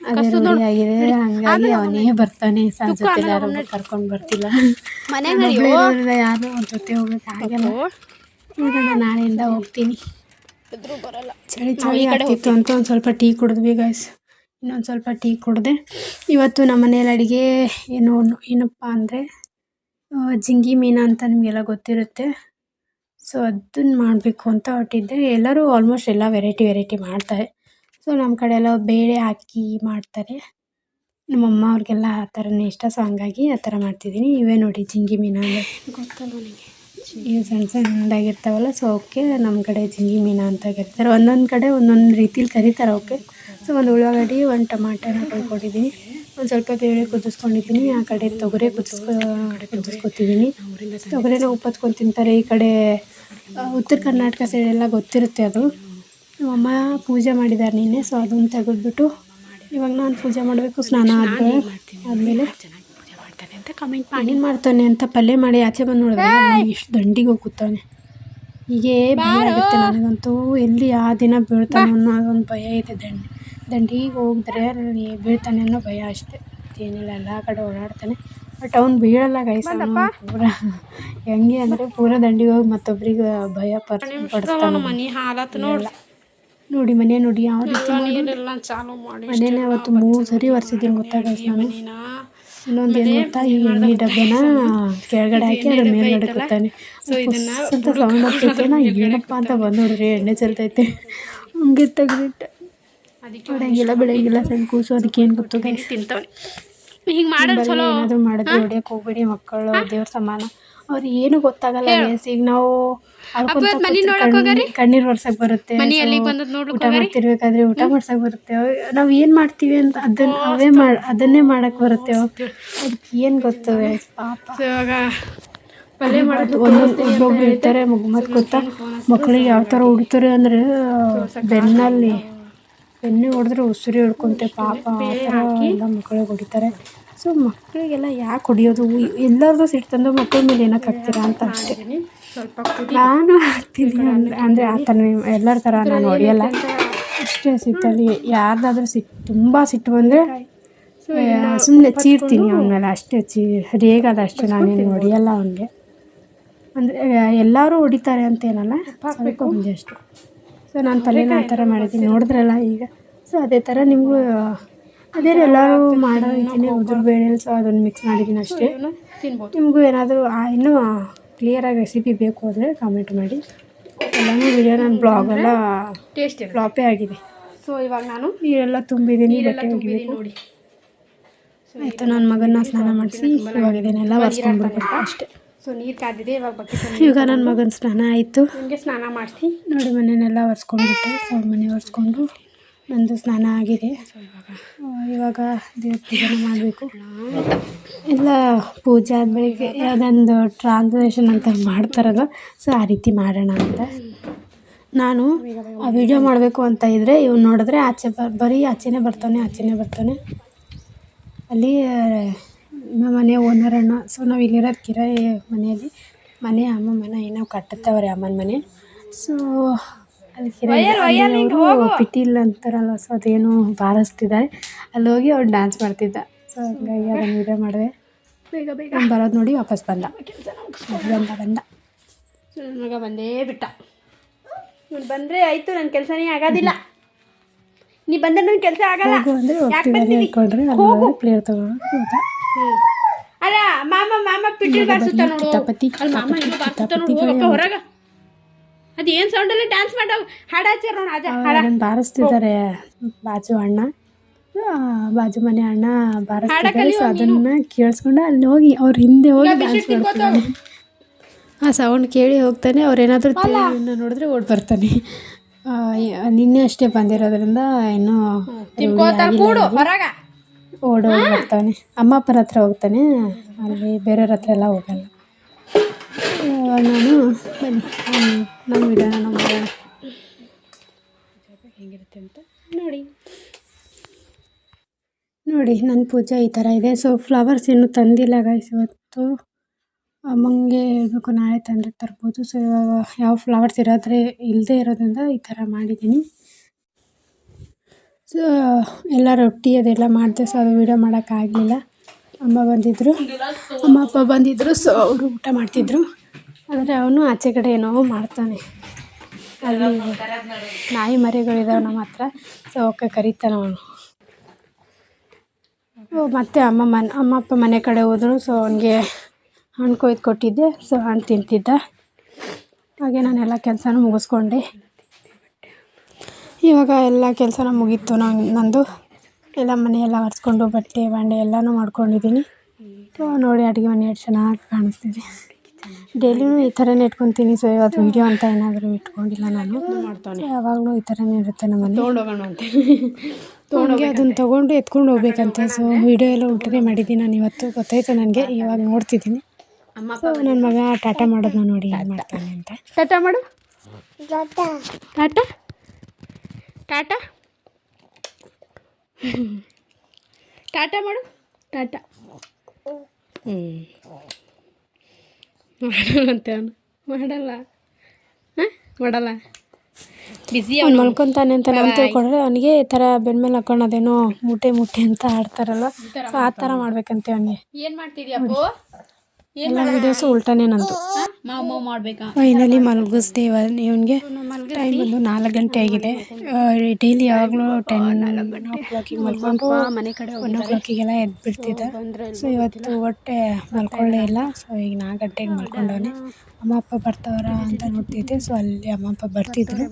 ಅದೇ ರೂಢಿ ಆಗಿದೆ. ಹಂಗಾಗಿ ಅವನೇ ಬರ್ತಾನೆ, ಜೊತೆ ಯಾರು ಕರ್ಕೊಂಡು ಬರ್ತಿಲ್ಲ, ಯಾರು ಅವ್ರ ಜೊತೆ ಹೋಗೋಕೆ ಆಗಲ್ಲ. ನೋಡೋಣ, ನಾಳೆಯಿಂದ ಹೋಗ್ತೀನಿ. ಚಳಿ ಆಗ್ತಿತ್ತು ಅಂತ ಒಂದು ಸ್ವಲ್ಪ ಟೀ ಕುಡಿದ್ವಿ ಗೈಸ್, ಇನ್ನೊಂದು ಸ್ವಲ್ಪ ಟೀ ಕುಡಿದೆ. ಇವತ್ತು ನಮ್ಮ ಮನೇಲಿ ಅಡುಗೆ ಏನಪ್ಪ ಅಂದರೆ ಜಿಂಗಿ ಮೀನು ಅಂತ ನಿಮಗೆಲ್ಲ ಗೊತ್ತಿರುತ್ತೆ. ಸೊ ಅದನ್ನು ಮಾಡಬೇಕು ಅಂತ ಹೊರಟಿದ್ದೆ. ಎಲ್ಲರೂ ಆಲ್ಮೋಸ್ಟ್ ಎಲ್ಲ ವೆರೈಟಿ ಮಾಡ್ತಾರೆ. ಸೊ ನಮ್ಮ ಕಡೆ ಎಲ್ಲ ಬೇಳೆ ಹಾಕಿ ಮಾಡ್ತಾರೆ, ನಮ್ಮಮ್ಮ ಅವ್ರಿಗೆಲ್ಲ ಆ ಥರನೇ ಇಷ್ಟ. ಸೊ ಹಂಗಾಗಿ ಆ ಥರ ಮಾಡ್ತಿದ್ದೀನಿ. ಇವೇ ನೋಡಿ ಜಿಂಗಿ ಮೀನು ಅಂದರೆ ಗೊತ್ತಲ್ಲ ನನಗೆ, ಇವು ಸಣ್ಣದಾಗಿರ್ತಾವಲ್ಲ. ಸೊ ಅವಕ್ಕೆ ನಮ್ಮ ಕಡೆ ಜಿಂಗಿ ಮೀನು ಅಂತ ಕರೀತಾರೆ. ಒಂದೊಂದು ಕಡೆ ಒಂದೊಂದು ರೀತಿಲಿ ಕರೀತಾರೆ ಅವಕ್ಕೆ. ಸೊ ಒಂದು ಉಳ್ಳಾಗಡ್ಡಿ, ಒಂದು ಟಮಾಟನ ಕೊಯ್ಕೊಂಡಿದ್ದೀನಿ, ಒಂದು ಸ್ವಲ್ಪ ಬೇಳೆ ಕುದಿಸ್ಕೊಂಡಿದ್ದೀನಿ. ಆ ಕಡೆ ತೊಗರೆ ಕುದಿಸ್ಕೊತಿದ್ದೀನಿ. ತೊಗರಿನ ಉಪ್ಪತ್ಕೊಂಡು ತಿಂತಾರೆ. ಈ ಕಡೆ ಉತ್ತರ ಕರ್ನಾಟಕ ಸೈಡೆಲ್ಲ ಗೊತ್ತಿರುತ್ತೆ ಅದು. ನಮ್ಮಮ್ಮ ಪೂಜೆ ಮಾಡಿದ್ದಾರೆ ನಿನ್ನೆ. ಸೊ ಅದನ್ನು ತೆಗೆದ್ಬಿಟ್ಟು ಇವಾಗ ನಾನು ಪೂಜೆ ಮಾಡಬೇಕು. ಸ್ನಾನ ಆದಮೇಲೆ ಏನು ಮಾಡ್ತಾನೆ ಅಂತ ಪಲ್ಯ ಮಾಡಿ ಆಚೆ ಬಂದು ನೋಡಿದ್ರೆ ಎಷ್ಟು ದಂಡಿಗೆ ಹೋಗಿ ಕೂತಾನೆ. ಹೀಗೆ ಭಯ ಆಗುತ್ತೆ ನನಗಂತೂ, ಎಲ್ಲಿ ಆ ದಿನ ಬೀಳ್ತಾನೆ ಅನ್ನೋ ಒಂದು ಭಯ ಇದೆ. ದಂಡಿಗೆ ಹೋಗಿದ್ರೆ ಬೀಳ್ತಾನೆ ಅನ್ನೋ ಭಯ ಅಷ್ಟೇ, ಏನಿಲ್ಲ. ಎಲ್ಲ ಕಡೆ ಓಡಾಡ್ತಾನೆ, ಬಟ್ ಅವ್ನು ಬೀಳಲ್ಲ ಗೈಸ್. ಪೂರ ಹೆಂಗೆ ಅಂದರೆ ಪೂರ ದಂಡಿಗೆ ಹೋಗಿ ಮತ್ತೊಬ್ರಿಗೆ ಭಯ ಪಡಿಸ್ತಾನೆ. ನೋಡಿ ಮನೆ ನೋಡಿ ಯಾವ ರೀತಿ ಮನೇನೆ ಅವತ್ತು 3 ಸರಿ ಒರೆಸಿದ್ದೀನಿ ಗೊತ್ತಾ ಗೈಸ್ ನಾನು. ಇನ್ನೊಂದು ಏನು ಗೊತ್ತಾ, ಈ ಎಣ್ಣೆ ಡಬ್ಬನ ಕೆಳಗಡೆ ಹಾಕಿ ಅದ್ರ ಮೇಲ್ಗಡೆ ಕೂತಾನೆ. ಸ್ವಲ್ಪ ಸೌಂಡ್ ಆಗ್ತೈತೆ, ನಾ ಏನಪ್ಪ ಅಂತ ಬಂದು ನೋಡ್ರಿ ಎಣ್ಣೆ ಚೆಲ್ತೈತೆ. ಹಂಗೆ ತೆಗ್ದಿಟ್ಟೆ, ಹೊಡೆಯಂಗಿಲ್ಲ ಬೆಳೆಯಂಗಿಲ್ಲ ಸಣ್ಣ ಕೂಸು, ಅದಕ್ಕೆ ಏನು ಗೊತ್ತು ತಿಂತವನೆ. ಏನಾದರೂ ಮಾಡಿದ್ರೆ ಹೊಡಿಯೋಕೆ ಹೋಗ್ಬೇಡಿ, ಮಕ್ಕಳು ದೇವ್ರ ಸಮಾನ, ಅವ್ರಿಗೆ ಏನು ಗೊತ್ತಾಗಲ್ಲ. ಈಗ ನಾವು ಕಣ್ಣೀರು ಒರ್ಸಕ್ಕೆ ಬರುತ್ತೆ, ಊಟ ಮಾಡ್ತಿರ್ಬೇಕಾದ್ರೆ ಊಟ ಮಾಡ್ಸಕ್ಕೆ ಬರುತ್ತೆ, ನಾವು ಏನು ಮಾಡ್ತೀವಿ ಅಂತ ಅದನ್ನೇ ಮಾಡಕ್ಕೆ ಬರುತ್ತೆ. ಅದಕ್ಕೆ ಏನು ಗೊತ್ತು ಪಾಪ. ಪಲ್ಯ ಮಾಡೋದು ಒಬ್ಬೊಬ್ರು ಇರ್ತಾರೆ. ಮತ್ತು ಗೊತ್ತಾ, ಮಕ್ಕಳಿಗೆ ಯಾವ ಥರ ಹುಡ್ತಾರೆ ಅಂದರೆ ಬೆನ್ನಲ್ಲಿ ಹೊಡೆದ್ರೆ ಉಸಿರಿ ಹಿಡ್ಕೊಂತೆ ಪಾಪ. ಆ ಥರ ಎಲ್ಲ ಮಕ್ಕಳಿಗೆ ಹೊಡಿತಾರೆ. ಸೊ ಮಕ್ಕಳಿಗೆಲ್ಲ ಯಾಕೆ ಹೊಡಿಯೋದು, ಎಲ್ಲರದ್ದು ಸಿಟ್ಟು ತಂದು ಮಕ್ಕಳ ಮೇಲೆ ಏನಕ್ಕೆ ಹಾಕ್ತೀರಾ ಅಂತ ಅಷ್ಟೇ. ನಾನು ಹಾಕ್ತೀನಿ ಅಂದರೆ ಆ ಥರ ಎಲ್ಲರ ಥರ ನಾನು ಹೊಡಿಯಲ್ಲ ಅಷ್ಟೇ. ಸಿಟ್ಟಲ್ಲಿ ಯಾರ್ದಾದ್ರೂ ತುಂಬ ಸಿಟ್ಟು ಬಂದರೆ ಸುಮ್ಮನೆ ಚೀರ್ತೀನಿ ಅವನ ಮೇಲೆ ಅಷ್ಟೇ ರೇಗದ ಅಷ್ಟೇ, ನಾನೇನು ಹೊಡಿಯಲ್ಲ ಅವನಿಗೆ. ಅಂದರೆ ಎಲ್ಲರೂ ಹೊಡಿತಾರೆ ಅಂತೇನಲ್ಲ, ಸ್ವಲ್ಪ ಮುಂದೆ ಅಷ್ಟೆ. ಸೊ ನಾನು ಪಲ್ಯನ ಆ ಥರ ಮಾಡಿದ್ದೀನಿ, ನೋಡಿದ್ರಲ್ಲ ಈಗ. ಸೊ ಅದೇ ಥರ ನಿಮಗೂ ಅದೇ ಎಲ್ಲರೂ ಮಾಡೋ ರೀತಿಯೇ ಉದುರು ಬೇಳೆ, ಸೊ ಅದನ್ನು ಮಿಕ್ಸ್ ಮಾಡಿದ್ದೀನಿ ಅಷ್ಟೇ. ನಿಮಗೂ ಏನಾದರೂ ಇನ್ನೂ ಕ್ಲಿಯರಾಗಿ ರೆಸಿಪಿ ಬೇಕು ಅಂದರೆ ಕಾಮೆಂಟ್ ಮಾಡಿ. ಎಲ್ಲನೂ ವಿಡಿಯೋ ನನ್ನ ಬ್ಲಾಗೆಲ್ಲ ಟೇಸ್ಟ್ ಫ್ಲಾಪೇ ಆಗಿದೆ. ಸೊ ಇವಾಗ ನಾನು ನೀರೆಲ್ಲ ತುಂಬಿದ್ದೀನಿ, ಬಟ್ಟೆ ಒಗಿಬೇಕು. ನೋಡಿ. ಆಯಿತು, ನನ್ನ ಮಗನ ಸ್ನಾನ ಮಾಡಿಸಿ ಇವಾಗ ಇದನ್ನೆಲ್ಲ ಒರೆಸ್ಕೊಂಡ್ಬಿಡ್ಬೇಕು ಅಷ್ಟೇ. ಸೊ ನೀರು ಕಾದಿದೆ, ಇವಾಗ ಬಕೆಟ್ ಈಗ ನನ್ನ ಮಗನ ಸ್ನಾನ ಆಯಿತು. ನನಗೆ ಸ್ನಾನ ಮಾಡಿಸಿ ನೋಡಿ ಮನೆಯನ್ನೆಲ್ಲ ಒರೆಸ್ಕೊಂಡ್ಬಿಟ್ಟೆ. ಸೊ ಮನೆ ಒರೆಸ್ಕೊಂಡು ನಂದು ಸ್ನಾನ ಆಗಿದೆ. ಸೊ ಇವಾಗ ದೇವ್ರ ಪೂಜೆನ ಮಾಡಬೇಕು. ಎಲ್ಲ ಪೂಜೆ ಆದಮೇಲೆ ಯಾವುದೊಂದು ಟ್ರಾನ್ಸ್ಲೇಷನ್ ಅಂತ ಮಾಡ್ತಾರಲ್ಲ, ಸೊ ಆ ರೀತಿ ಮಾಡೋಣ ಅಂತ ನಾನು ಆ ವಿಡಿಯೋ ಮಾಡಬೇಕು ಅಂತ ಇದ್ದರೆ ಇವ್ನು ನೋಡಿದ್ರೆ ಆಚೆ ಬರೀ ಆಚೆನೇ ಬರ್ತಾನೆ. ಅಲ್ಲಿ ನಮ್ಮ ಮನೆ ಓನರ್ ಅಣ್ಣ. ಸೊ ನಾವು ಇಲ್ಲಿರೋದು ಕಿರಾಯಿ ಮನೆಯಲ್ಲಿ, ಅಮ್ಮ ಮನೆ ಏನೋ ಕಟ್ಟುತ್ತವ್ರೆ, ಅಮ್ಮನ ಮನೆ. ಸೊ ಅಲ್ಲಿ ಕಿರಾಯಿಯವರು ಪಿಟೀಲ್ ಅಂತಾರಲ್ಲ, ಸೊ ಅದೇನು ಬಾರಿಸ್ತಿದ್ದಾರೆ. ಅಲ್ಲಿ ಹೋಗಿ ಅವ್ರು ಡ್ಯಾನ್ಸ್ ಮಾಡ್ತಿದ್ದ. ಸೊ ಹಂಗಾಗಿ ಅದನ್ನು ವಿಡಿಯೋ ಮಾಡಿದೆ. ನಾನು ಬರೋದು ನೋಡಿ ವಾಪಸ್ ಬಂದ. ಸೊ ನನ್ನ ಮಗ ಬಂದೇ ಬಿಟ್ಟ. ನೀನು ಬಂದರೆ ಆಯಿತು, ನನ್ನ ಕೆಲಸನೇ ಆಗೋದಿಲ್ಲ. ನೀ ಬಂದರೆ ನನ್ನ ಕೆಲಸ ಆಗಲ್ಲ. ಪ್ಲೇಯರ್ ತಗೊಂಡು ಅಲ್ಲ ಮಾಮ ಪಿಟೀಲ್ ಬಾರಿಸುತ್ತಾ ನೋಡು. ಹೊರಗೆ ಅದು ಏನು ಸೌಂಡಲ್ಲಿ ಡ್ಯಾನ್ಸ್ ಮಾಡೋ ಹಾಡು ಹಚ್ಚಾರ ನೋಡು. ಅದನ್ನು ಬಾರಿಸ್ತಿದ್ದಾರೆ ಬಾಜು ಮನೆ ಅಣ್ಣ ಬಾರಿಸ್ತಿದ್ದಾರೆ. ಸೊ ಅದನ್ನು ಕೇಳಿಸ್ಕೊಂಡು ಅಲ್ಲಿ ಹೋಗಿ ಅವ್ರ ಹಿಂದೆ ಹೋಗಿ ಡ್ಯಾನ್ಸ್ ಮಾಡ್ತಿದ್ದಾನೆ. ಆ ಸೌಂಡ್ ಕೇಳಿ ಹೋಗ್ತಾನೆ. ಅವ್ರೇನಾದರೂ ನೋಡಿದ್ರೆ ಓಡಿ ಬರ್ತಾನೆ. ನಿನ್ನೆ ಅಷ್ಟೇ ಬಂದಿರೋದ್ರಿಂದ ಇನ್ನೂ ಓಡೋಗಿ ಬರ್ತಾನೆ. ಅಮ್ಮ ಅಪ್ಪರ ಹತ್ರ ಹೋಗ್ತಾನೆ, ಅಲ್ಲಿ ಬೇರೆಯವ್ರ ಹತ್ರ ಎಲ್ಲ ಹೋಗಲ್ಲ. ನಾನು ಬನ್ನಿ ನಮ್ಮ ವಿಧಾನ ನಾವು ಮಾಡೋಣ ಹೇಗಿರುತ್ತೆ ಅಂತ ನೋಡಿ. ನನ್ನ ಪೂಜೆ ಈ ಥರ ಇದೆ. ಸೊ ಫ್ಲವರ್ಸ್ ಇನ್ನೂ ತಂದಿಲ್ಲ ಗೈಸ್. ಇವತ್ತು ಅಮ್ಮಂಗೆ ಹೇಳ್ಬೇಕು, ನಾಳೆ ತಂದರೆ ತರ್ಬೋದು. ಸೊ ಇವಾಗ ಯಾವ ಫ್ಲವರ್ಸ್ ಇಲ್ಲದೆ ಇರೋದ್ರಿಂದ ಈ ಥರ ಮಾಡಿದ್ದೀನಿ. ಸೊ ಎಲ್ಲ ರೊಟ್ಟಿ ಅದೆಲ್ಲ ಮಾಡಿದೆ. ಸೊ ಅದು ವೀಡಿಯೋ ಮಾಡೋಕ್ಕಾಗಲಿಲ್ಲ. ಅಮ್ಮ ಅಪ್ಪ ಬಂದಿದ್ದರು. ಸೊ ಅವರು ಊಟ ಮಾಡ್ತಿದ್ರು. ಆದರೆ ಅವನು ಆಚೆ ಕಡೆ ಏನೋ ಮಾಡ್ತಾನೆ. ಅಲ್ಲಿ ನಾಯಿ ಮರಿಗಳಿದಾವೆ ನಮ್ಮ ಹತ್ರ. ಸೊ ಅವಕ್ಕೆ ಕರೀತಾನೆ ಅವನು. ಮತ್ತು ಅಮ್ಮ ಅಪ್ಪ ಮನೆ ಕಡೆ ಹೋದರು. ಸೊ ಅವನಿಗೆ ಹಣ್ಣು ಕೊಯ್ದು ಕೊಟ್ಟಿದ್ದೆ. ಸೊ ಹಣ್ಣು ತಿಂತಿದ್ದ. ಹಾಗೆ ನಾನೆಲ್ಲ ಕೆಲಸನೂ ಮುಗಿಸ್ಕೊಂಡೆ. ಇವಾಗ ಎಲ್ಲ ಕೆಲಸನ ಮುಗೀತು. ನಂದು ಎಲ್ಲ ಮನೆಯೆಲ್ಲ ಒರೆಸ್ಕೊಂಡು ಬಟ್ಟೆ ಬಾಂಡೆ ಎಲ್ಲನೂ ಮಾಡ್ಕೊಂಡಿದ್ದೀನಿ. ಸೊ ನೋಡಿ ಅಡುಗೆ ಮನೆ ಎಷ್ಟು ಚೆನ್ನಾಗಿ ಕಾಣಿಸ್ತಿದೆ. ಡೈಲಿನೂ ಈ ಥರನೇ ಇಟ್ಕೊತೀನಿ. ಸೊ ಇವತ್ತು ವೀಡಿಯೋ ಅಂತ ಏನಾದರೂ ಇಟ್ಕೊಂಡಿಲ್ಲ ನಾನು. ಯಾವಾಗಲೂ ಈ ಥರನೇ ಇರುತ್ತೆ ನಮ್ಮ ಮನೆ. ಅದನ್ನು ತೊಗೊಂಡು ಎತ್ಕೊಂಡು ಹೋಗ್ಬೇಕಂತೆ. ಸೊ ವೀಡಿಯೋ ಎಲ್ಲ ಉಲ್ಟನೇ ಮಾಡಿದ್ದೀನಿ ನಾನು ಇವತ್ತು. ಗೊತ್ತಾಯ್ತು ನನಗೆ, ಇವಾಗ ನೋಡ್ತಿದ್ದೀನಿ. ಸೊ ನನ್ನ ಮಗ ಟಾಟಾ ಮಾಡೋದನ್ನ ನೋಡಿ ಏನು ಮಾಡ್ತಾನೆ ಅಂತ. ಟಾಟಾ ಮಾಡು. ಟಾಟಾ ಟಾಟಾ ಮಾಡು. ಟಾಟಾ ಮಾಡಲ್ಲಂತೆ ಅವನು. ಮಾಡಲ್ಲ ಬಿಸಿ. ಅವ್ನು ಮಲ್ಕೊತಾನೆ ಅಂತ ನಾನು ತಿಳ್ಕೊಂಡ್ರೆ ಅವನಿಗೆ ಈ ಥರ ಬೆನ್ಮೇಲೆ ಹಾಕೊಂಡು ಅದೇನೋ ಮುಟ್ಟೆ ಅಂತ ಆಡ್ತಾರಲ್ಲ, ಸೊ ಆ ಥರ ಮಾಡ್ಬೇಕಂತೆ ಅವನಿಗೆ. ಏನು ಮಾಡ್ತಿದ್ಯಪ್ಪು? ಎಲ್ಲ ವೀಡಿಯೋಸು ಉಲ್ಟಾನೇ ನಂದು. ಮಾಡಬೇಕಾ? ಫೈನಲಿ ಮಲಗಿಸ್ದೆ ಇವನಿಗೆ. ಟೈಮ್ ಬಂದು 4 ಗಂಟೆ ಆಗಿದೆ. ಡೈಲಿ ಯಾವಾಗಲೂ 10 ಮಲ್ಕೊಂಡು 1 ಎದ್ದು ಬಿಡ್ತಿದ್ದೆ. ಸೊ ಇವತ್ತು ಹೊಟ್ಟೆ ಮಲ್ಕೊಳ್ಳೇ ಇಲ್ಲ. ಸೊ ಈಗ 4 ಗಂಟೆಗೆ ಮಲ್ಕೊಂಡವನೆ. ಅಮ್ಮ ಅಪ್ಪ ಬರ್ತಾವ್ರ ಅಂತ ನೋಡ್ತಿದ್ದೆ. ಸೊ ಅಲ್ಲಿ ಅಮ್ಮ ಅಪ್ಪ ಬರ್ತಿದ್ರು.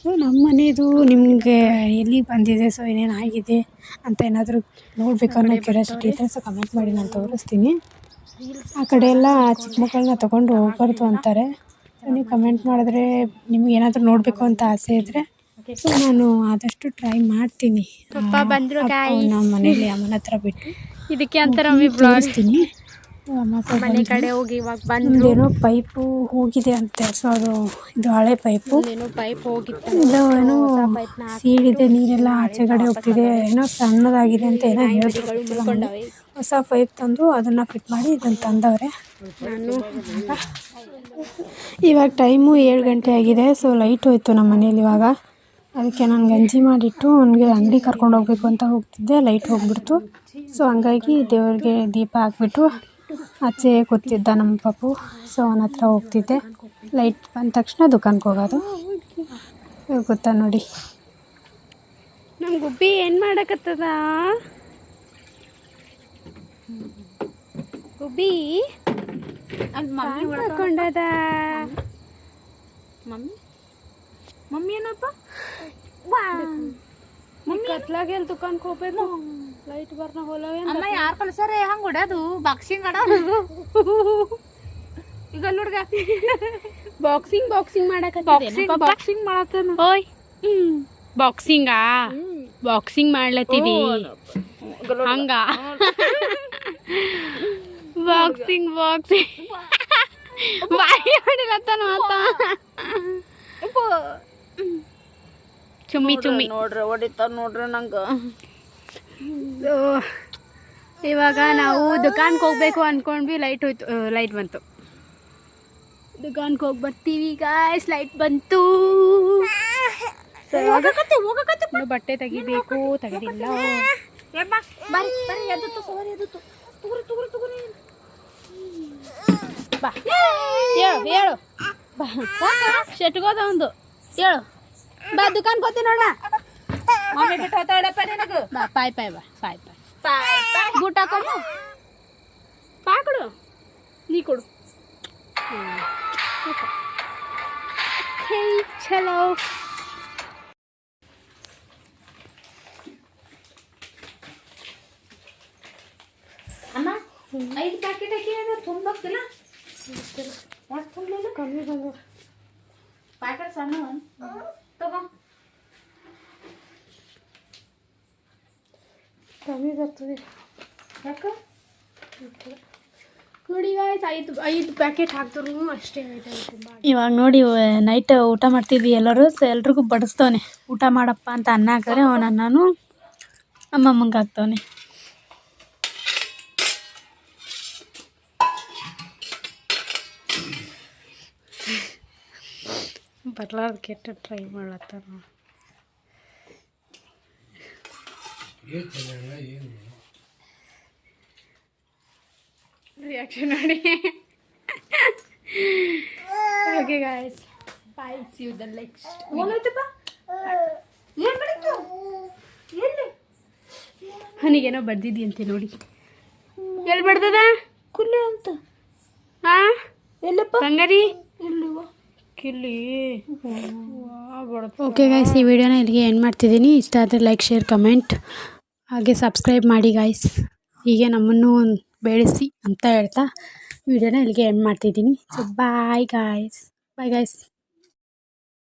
ಸೊ ನಮ್ಮ ಮನೆಯದು ನಿಮಗೆ ಎಲ್ಲಿ ಬಂದಿದೆ, ಸೊ ಏನೇನು ಆಗಿದೆ ಅಂತ ಏನಾದರೂ ನೋಡಬೇಕು ಅನ್ನೋ ಕ್ಯೂರಿಯಾಸಿಟಿ ಇದ್ದರೆ ಸೊ ಕಮೆಂಟ್ ಮಾಡಿ, ನಾನು ತೋರಿಸ್ತೀನಿ. ಆ ಕಡೆ ಎಲ್ಲ ಚಿಕ್ಕ ಮಕ್ಕಳನ್ನ ತೊಗೊಂಡು ಹೋಗ್ಬಾರ್ದು ಅಂತಾರೆ. ನೀವು ಕಮೆಂಟ್ ಮಾಡಿದ್ರೆ ನಿಮ್ಗೆ ಏನಾದರೂ ನೋಡಬೇಕು ಅಂತ ಆಸೆ ಇದ್ದರೆ ಸೊ ನಾನು ಆದಷ್ಟು ಟ್ರೈ ಮಾಡ್ತೀನಿ. ನಮ್ಮ ಮನೇಲಿ ಅಮ್ಮನ ಹತ್ರ ಬಿಟ್ಟು ಇದಕ್ಕೆ ಅಂತಾರೆ ತೋರಿಸ್ತೀನಿ. ಮನೆ ಕಡೆ ಹೋಗಿ ಇವಾಗ ಬಂದು ಏನೋ ಪೈಪು ಹೋಗಿದೆ ಅಂತೆ. ಸೊ ಅದು ಇದು ಹಳೆ ಪೈಪು ಹೋಗಿತ್ತು. ಇದು ಏನೋ ಸೀಳಿದೆ, ನೀರೆಲ್ಲ ಆಚೆಗಡೆ ಹೋಗ್ತಿದೆ, ಏನೋ ಸಣ್ಣದಾಗಿದೆ ಅಂತ ಏನೋ ಹೇಳಿದ್ರು. ಹೊಸ ಪೈಪ್ ತಂದು ಅದನ್ನು ಫಿಟ್ ಮಾಡಿ ಇದನ್ನು ತಂದವ್ರೆ. ಇವಾಗ ಟೈಮು 7 ಗಂಟೆ ಆಗಿದೆ. ಸೊ ಲೈಟ್ ಹೋಯ್ತು ನಮ್ಮ ಮನೇಲಿ ಇವಾಗ. ಅದಕ್ಕೆ ನಾನು ಗಂಜಿ ಮಾಡಿಟ್ಟು ಅವನಿಗೆ ಅಂಗಡಿ ಕರ್ಕೊಂಡು ಹೋಗ್ಬೇಕು ಅಂತ ಹೋಗ್ತಿದ್ದೆ, ಲೈಟ್ ಹೋಗ್ಬಿಡ್ತು. ಸೊ ಹಂಗಾಗಿ ದೇವ್ರಿಗೆ ದೀಪ ಹಾಕ್ಬಿಟ್ಟು ಆಚೆ ಕೂತಿದ್ದ ನಮ್ಮ ಪಾಪು. ಸೊ ಅವನ ಹತ್ರ ಹೋಗ್ತಿದ್ದೆ. ಲೈಟ್ ಬಂದ ತಕ್ಷಣ ದುಕಾನ್ಗೆ ಹೋಗೋದು. ಗೊತ್ತಾ ನೋಡಿ ನಮ್ಮ ಗುಬ್ಬಿ ಏನು ಮಾಡಕತ್ತದ? ಗುಬ್ಬಿ ಹಾಕೊಂಡದ. ಮಮ್ಮಿ ಏನಪ್ಪ? ಮಮ್ಮಿ ಕತ್ಲಾಗೆ ಎಲ್ಲಿ ದುಕಾನ್ಗೆ ಹೋಗ್ಬೇಕು? ಲೈಟ್ ಬರ್ನ ಹೋಲವೆ ಅಮ್ಮ ಯಾರು ಕಳ್ಸಾರೆ ಹಂಗೆ ಹೊಡ್ಯೋದು? ಬಾಕ್ಸಿಂಗ್ ಆಡೋದು ಈಗ ಹುಡುಗ ಬಾಕ್ಸಿಂಗ್ ಮಾಡಕತ್ತಿದ್ದೇನೆ. ಬಾಕ್ಸಿಂಗ್ ಮಾಡತ್ತಾನ. ಓಯ್ ಬಾಕ್ಸಿಂಗಾ? ಬಾಕ್ಸಿಂಗ್ ಮಾಡ್ಲತ್ತೀವಿ ಹಂಗ? ಬಾಕ್ಸಿಂಗ್ ಬಾಯಿ ಹೊಡಿಲತ್ತಾನ ಮಾತ. ಚುಮ್ಮಿ ನೋಡ್ರಿ ಹೊಡಿತಾರ ನೋಡ್ರಿ ನಂಗೆ. ಇವಾಗ ನಾವು ದುಕಾನ್ಗೆ ಹೋಗ್ಬೇಕು ಅನ್ಕೊಂಡ್ವಿ. ಲೈಟ್ ಹೋಯ್ತು, ಲೈಟ್ ಬಂತು. ದುಕಾನ್ಗೆ ಹೋಗಿ ಬರ್ತೀವಿ ಗಾಯ್ಸ್. ಲೈಟ್ ಬಂತು. ಇನ್ನು ಬಟ್ಟೆ ತೆಗಿಬೇಕು, ತೆಗೆದಿಲ್ಲ. ಬಾ ಹೇಳು ಬಾ. ಶೆಟ್ಗೋದ ಒಂದು ಹೇಳು. ಬಾ ದುಕಾನ್ಗೆ ಹೋಗ್ತೀನಿ ನೋಡ. ಮಮ್ಮಿ ಬಿಟ್ಟು ಹೋತಾಳಪ್ಪ ನಿನಗೆ. ಬಾ ಪಾಯ್ ಬೂಟ್ ಹಾಕೊಂಡು ಕೊಡು. ನೀ ಕೊಡು. ಚಲೋ. ಅಮ್ಮ 5 ಪ್ಯಾಕೆಟ್ ಹಾಕಿ ತುಂಬೋಗ್ತಿಲ್ಲ? ಕಮ್ಮಿ ಬಂದು ಪ್ಯಾಕೆಟ್ ಸಣ್ಣ ತಗೋ. ಕಮ್ಮಿ ಬರ್ತದೆ. ಯಾಕೆ ನೋಡಿ ಗಾಯ್ಸ್, 5 ಪ್ಯಾಕೆಟ್ ಹಾಕ್ದ್ರು ಅಷ್ಟೇ ಆಯ್ತು. ಇವಾಗ ನೋಡಿ ನೈಟ್ ಊಟ ಮಾಡ್ತಿದ್ವಿ ಎಲ್ಲರೂ. ಸೊ ಎಲ್ರಿಗೂ ಬಡಿಸ್ತವನೆ. ಊಟ ಮಾಡಪ್ಪ ಅಂತ ಅನ್ನ ಹಾಕಿದ್ರೆ ಅವನ ನಾನು ಅಮ್ಮಮ್ಮಂಗೆ ಹಾಕ್ತವನೆ. ಬರ್ಲಾರ್ದು ಕೆಟ್ಟ ಟ್ರೈ ಮಾಡ್ಲತ್ತಾರ. ರಿಯಾಕ್ಷನ್ ನೋಡಿ. Okay guys, bye, see you the next. ಅವನಿಗೇನೋ ಬರ್ದಿದ್ಯಂತೆ ನೋಡಿ. ಎಲ್ಲಿ ಬರ್ದದ? ಕುಲ್ಲೆ ಅಂತ. ಹಾ ಎಲ್ಲಪ್ಪ? ಬಂಗಾರಿ ಕಿಲ್ಲಿ. ಓಕೆ ಗಾಯ್ಸ್, ಈ ವಿಡಿಯೋನ ಇಲ್ಲಿಗೆ ಎಂಡ್ ಮಾಡ್ತಿದ್ದೀನಿ. ಇಷ್ಟ ಆದರೆ ಲೈಕ್, ಶೇರ್, ಕಮೆಂಟ್ ಹಾಗೆ ಸಬ್ಸ್ಕ್ರೈಬ್ ಮಾಡಿ ಗಾಯ್ಸ್. ಹೀಗೆ ನಮ್ಮನ್ನು ಬೆಳೆಸಿ ಅಂತ ಹೇಳ್ತಾ ವಿಡಿಯೋನ ಇಲ್ಲಿಗೆ ಎಂಡ್ ಮಾಡ್ತಿದ್ದೀನಿ. So bye guys.